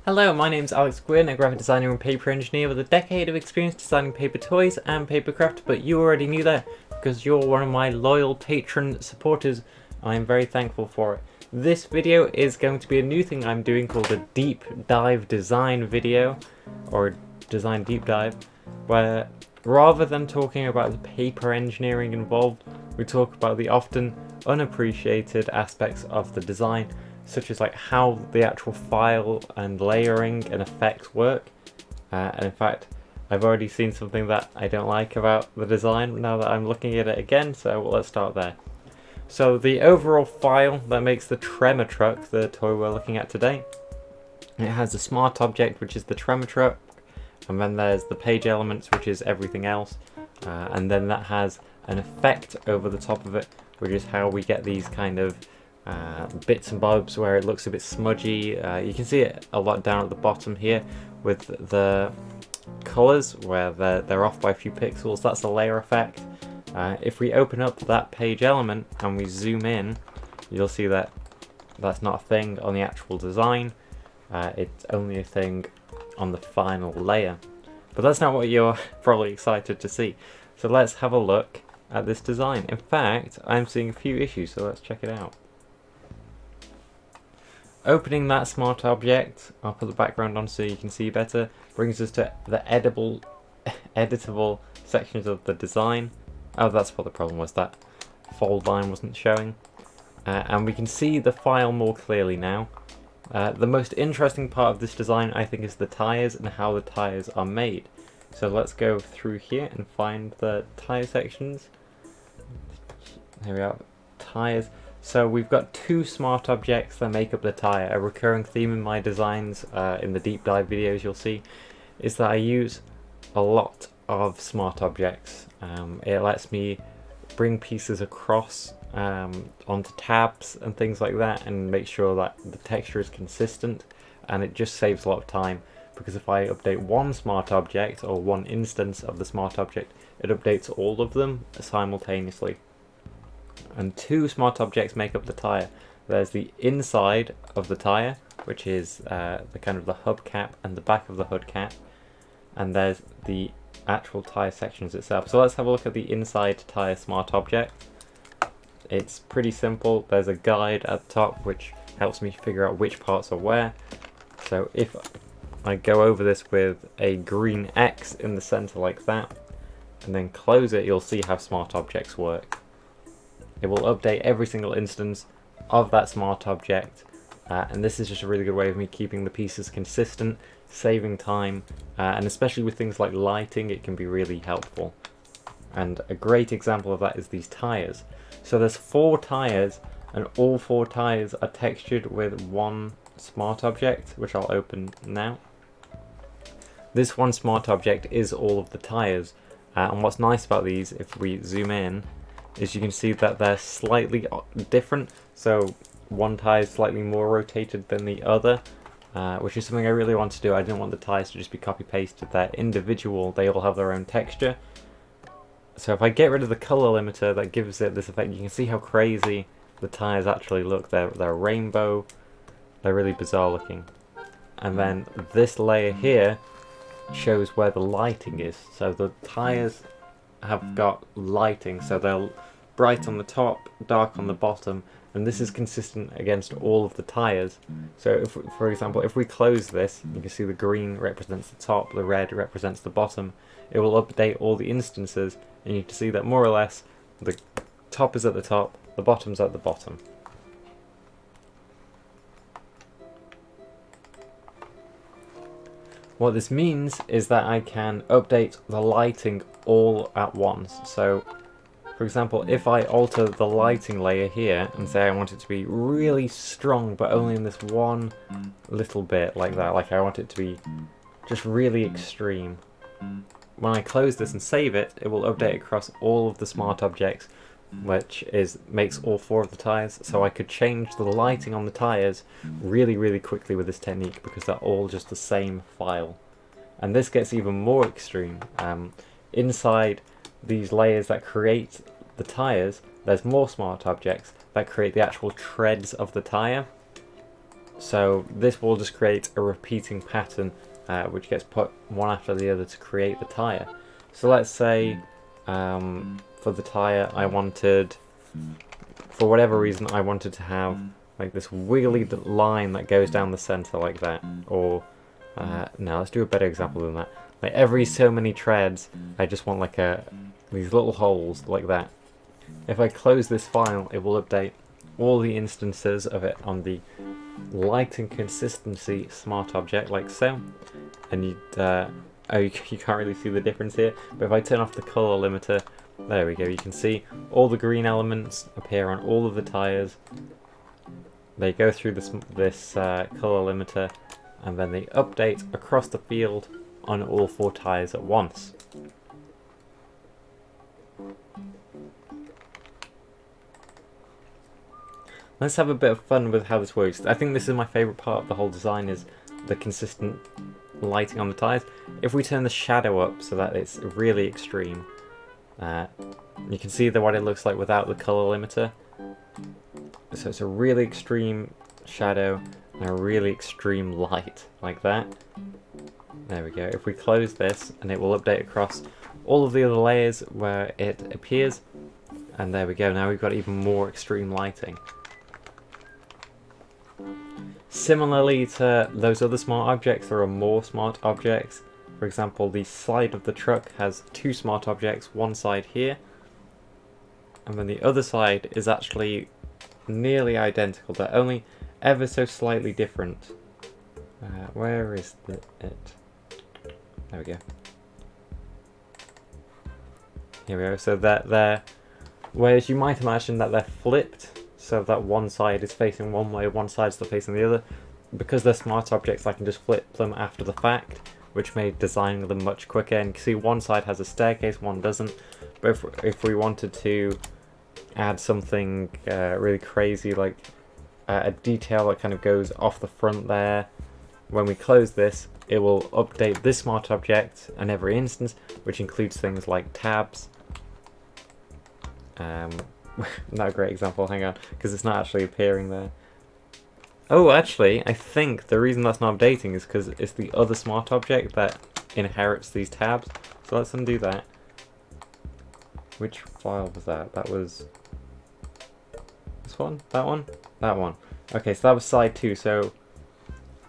Hello, my name's Alex Gwynn, a graphic designer and paper engineer with a decade of experience designing paper toys and papercraft, but you already knew that because you're one of my loyal patron supporters. I'm very thankful for it. This video is going to be a new thing I'm doing called a deep dive design video, or design deep dive, where rather than talking about the paper engineering involved, we talk about the often unappreciated aspects of the design, such as like how the actual file and layering and effects work. And in fact, I've already seen something that I don't like about the design now that I'm looking at it again, so let's start there. So the overall file that makes the Tremor truck, the toy we're looking at today, it has a smart object, which is the Tremor truck, and then there's the page elements, which is everything else, and then that has an effect over the top of it, which is how we get these kind of bits and bobs where it looks a bit smudgy. You can see it a lot down at the bottom here with the colors where they're off by a few pixels. That's a layer effect. If we open up that page element and we zoom in, you'll see that that's not a thing on the actual design. It's only a thing on the final layer. But that's not what you're probably excited to see. So let's have a look at this design. In fact, I'm seeing a few issues, so let's check it out. Opening that smart object, I'll put the background on so you can see better, brings us to the editable sections of the design. Oh, that's what the problem was, that fold line wasn't showing. And we can see the file more clearly now. The most interesting part of this design, I think, is the tires and how the tires are made. So let's go through here and find the tire sections. Here we are, tires. So we've got two smart objects that make up the tire. A recurring theme in my designs, in the deep dive videos you'll see, is that I use a lot of smart objects. It lets me bring pieces across onto tabs and things like that and make sure that the texture is consistent, and it just saves a lot of time, because if I update one smart object or one instance of the smart object, it updates all of them simultaneously. And two smart objects make up the tire. There's the inside of the tire, which is the kind of the hubcap and the back of the hood cap, and there's the actual tire sections itself. So let's have a look at the inside tire smart object. It's pretty simple. There's a guide at the top which helps me figure out which parts are where. So if I go over this with a green X in the center like that, and then close it, you'll see how smart objects work. It will update every single instance of that smart object, and this is just a really good way of me keeping the pieces consistent, saving time, and especially with things like lighting, it can be really helpful. And a great example of that is these tires. So there's 4 tires, and all 4 tires are textured with one smart object, which I'll open now. This one smart object is all of the tires, and what's nice about these, if we zoom in, is you can see that they're slightly different. So one tire is slightly more rotated than the other, which is something I really want to do. I didn't want the tires to just be copy pasted. They're individual, they all have their own texture. So if I get rid of the color limiter that gives it this effect, you can see how crazy the tires actually look. They're rainbow, they're really bizarre looking. And then this layer here shows where the lighting is. So the tires have got lighting, so they're bright on the top, dark on the bottom, and this is consistent against all of the tires. So if, for example, if we close this, you can see the green represents the top, the red represents the bottom. It will update all the instances, and you can see that more or less the top is at the top, the bottom's at the bottom. What this means is that I can update the lighting all at once. So, for example, if I alter the lighting layer here and say I want it to be really strong, but only in this one little bit like that, like I want it to be just really extreme. When I close this and save it, it will update across all of the smart objects, which makes all 4 of the tires. So I could change the lighting on the tires really quickly with this technique, because they're all just the same file. And this gets even more extreme. Inside these layers that create the tires, there's more smart objects that create the actual treads of the tire. So this will just create a repeating pattern which gets put one after the other to create the tyre. So let's say for the tyre I wanted, for whatever reason, I wanted to have like this wiggly line that goes down the centre like that. Or, no, let's do a better example than that. Like every so many treads, I just want like these little holes like that. If I close this file, it will update all the instances of it on the light and consistency smart object, like so. And you can't really see the difference here, but if I turn off the color limiter, there we go, you can see all the green elements appear on all of the tires. They go through this color limiter, and then they update across the field on all 4 tires at once. Let's have a bit of fun with how this works. I think this is my favourite part of the whole design, is the consistent lighting on the tyres. If we turn the shadow up so that it's really extreme, you can see what it looks like without the colour limiter. So it's a really extreme shadow and a really extreme light, like that. There we go. If we close this, and it will update across all of the other layers where it appears, and there we go, now we've got even more extreme lighting. Similarly to those other smart objects, there are more smart objects. For example, the side of the truck has 2 smart objects, one side here, and then the other side is actually nearly identical. They're only ever so slightly different. Where is it? There we go. Here we go. So they're whereas you might imagine that they're flipped, so that one side is facing one way, one side's still facing the other. Because they're smart objects, I can just flip them after the fact, which made designing them much quicker. And you can see one side has a staircase, one doesn't. But if we wanted to add something really crazy, like a detail that kind of goes off the front there, when we close this, it will update this smart object in every instance, which includes things like tabs. Not a great example, hang on, because it's not actually appearing there. Oh, actually, I think the reason that's not updating is because it's the other smart object that inherits these tabs. So let's undo that. Which file was that? That was this one? That one? That one. Okay, so that was side 2, so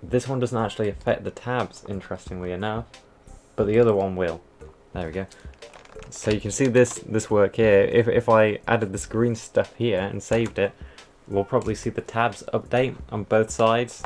this one doesn't actually affect the tabs, interestingly enough, but the other one will. There we go. So you can see this work here. If I added this green stuff here and saved it, we'll probably see the tabs update on both sides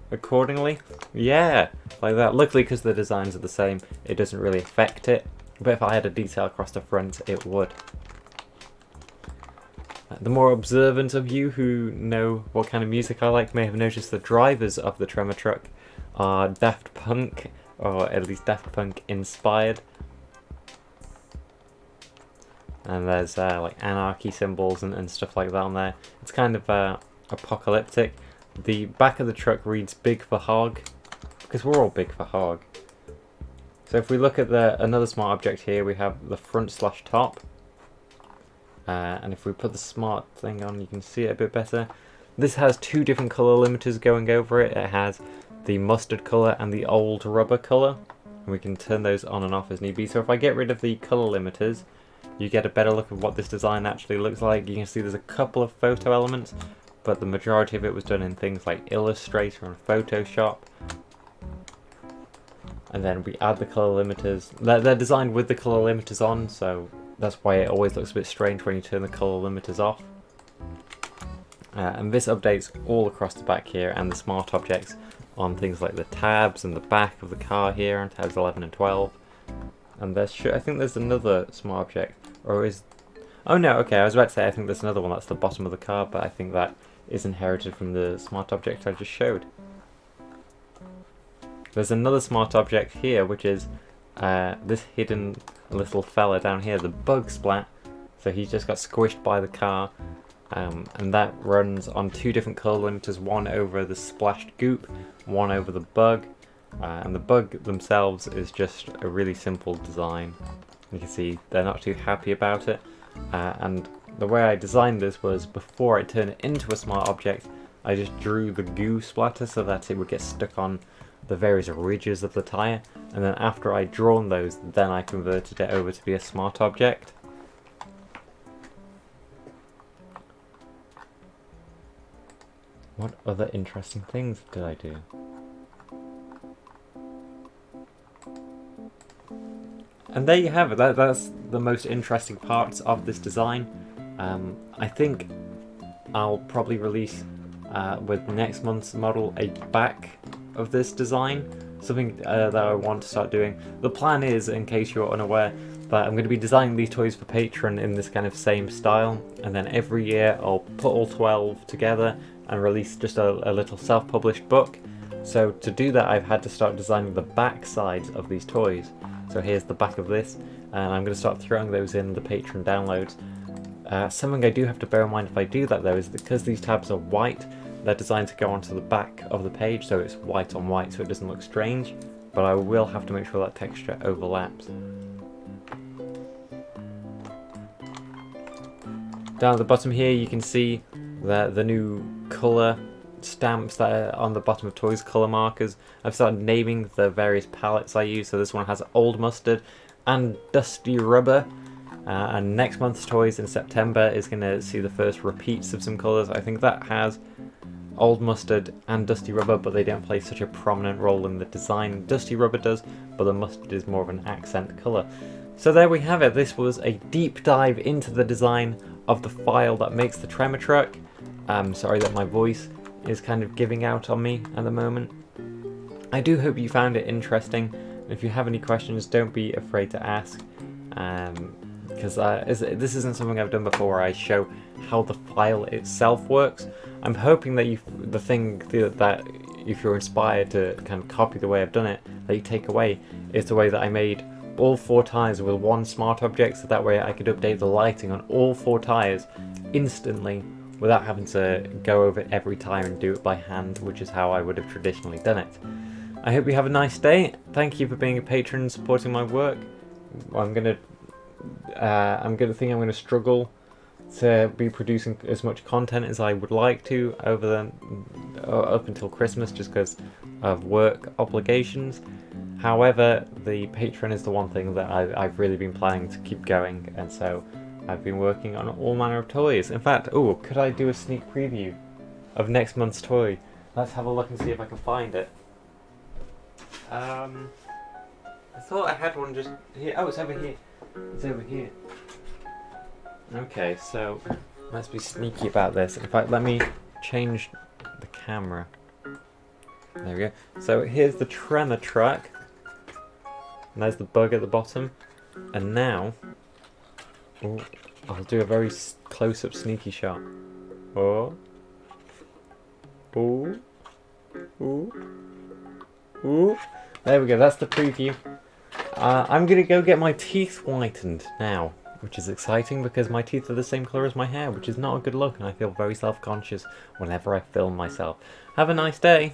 accordingly. Yeah, like that. Luckily, because the designs are the same, it doesn't really affect it. But if I had a detail across the front, it would. The more observant of you who know what kind of music I like may have noticed the drivers of the Tremor truck are Daft Punk, or at least Daft Punk inspired. And there's like anarchy symbols and stuff like that on there. It's kind of apocalyptic. The back of the truck reads big for hog, because we're all big for hog. So if we look at another smart object here, we have the front/top. And if we put the smart thing on, you can see it a bit better. This has 2 different colour limiters going over it. It has the mustard colour and the old rubber colour. And we can turn those on and off as need be. So if I get rid of the colour limiters, you get a better look at what this design actually looks like. You can see there's a couple of photo elements, but the majority of it was done in things like Illustrator and Photoshop. And then we add the colour limiters. They're designed with the colour limiters on, so that's why it always looks a bit strange when you turn the colour limiters off. And this updates all across the back here, and the smart objects on things like the tabs and the back of the car here on tabs 11 and 12. And I think there's another smart object, or is... Oh no, okay, I was about to say I think there's another one that's the bottom of the car, but I think that is inherited from the smart object I just showed. There's another smart object here, which is this hidden little fella down here, the bug splat. So he's just got squished by the car, and that runs on 2 different colour limiters, one over the splashed goop, one over the bug. And the bug themselves is just a really simple design. You can see they're not too happy about it. And the way I designed this was, before I turn it into a smart object, I just drew the goo splatter so that it would get stuck on the various ridges of the tyre, and then after I'd drawn those, then I converted it over to be a smart object. What other interesting things did I do? And there you have it. That's the most interesting parts of this design. I think I'll probably release with next month's model a back of this design, something that I want to start doing. The plan is, in case you're unaware, that I'm going to be designing these toys for Patreon in this kind of same style, and then every year I'll put all 12 together and release just a little self-published book. So to do that, I've had to start designing the back sides of these toys. So here's the back of this, and I'm going to start throwing those in the Patreon downloads. Something I do have to bear in mind if I do that though is that because these tabs are white, they're designed to go onto the back of the page, so it's white on white so it doesn't look strange, but I will have to make sure that texture overlaps. Down at the bottom here you can see the new colour stamps that are on the bottom of toys, colour markers. I've started naming the various palettes I use, so this one has Old Mustard and Dusty Rubber. And next month's toys in September is going to see the first repeats of some colours. I think that has Old Mustard and Dusty Rubber, but they don't play such a prominent role in the design. Dusty Rubber does, but the mustard is more of an accent colour. So there we have it. This was a deep dive into the design of the file that makes the Tremor truck. Sorry that my voice is kind of giving out on me at the moment. I do hope you found it interesting. If you have any questions, don't be afraid to ask. Because this isn't something I've done before where I show how the file itself works. I'm hoping that that if you're inspired to kind of copy the way I've done it, that you take away is the way that I made all 4 tyres with one smart object, so that way I could update the lighting on all 4 tyres instantly without having to go over every tyre and do it by hand, which is how I would have traditionally done it. I hope you have a nice day. Thank you for being a patron and supporting my work. I'm gonna struggle to be producing as much content as I would like to up until Christmas, just because of work obligations. However, the Patreon is the one thing that I've really been planning to keep going, and so I've been working on all manner of toys. In fact, could I do a sneak preview of next month's toy? Let's have a look and see if I can find it. I thought I had one just here. Oh, it's over here. It's over here. Okay, so let's be sneaky about this. In fact, let me change the camera. There we go. So here's the Tremor truck. And there's the bug at the bottom. And now, I'll do a very close-up sneaky shot. Oh. Ooh. Ooh. Ooh. There we go, that's the preview. I'm gonna go get my teeth whitened now, which is exciting because my teeth are the same colour as my hair, which is not a good look, and I feel very self-conscious whenever I film myself. Have a nice day.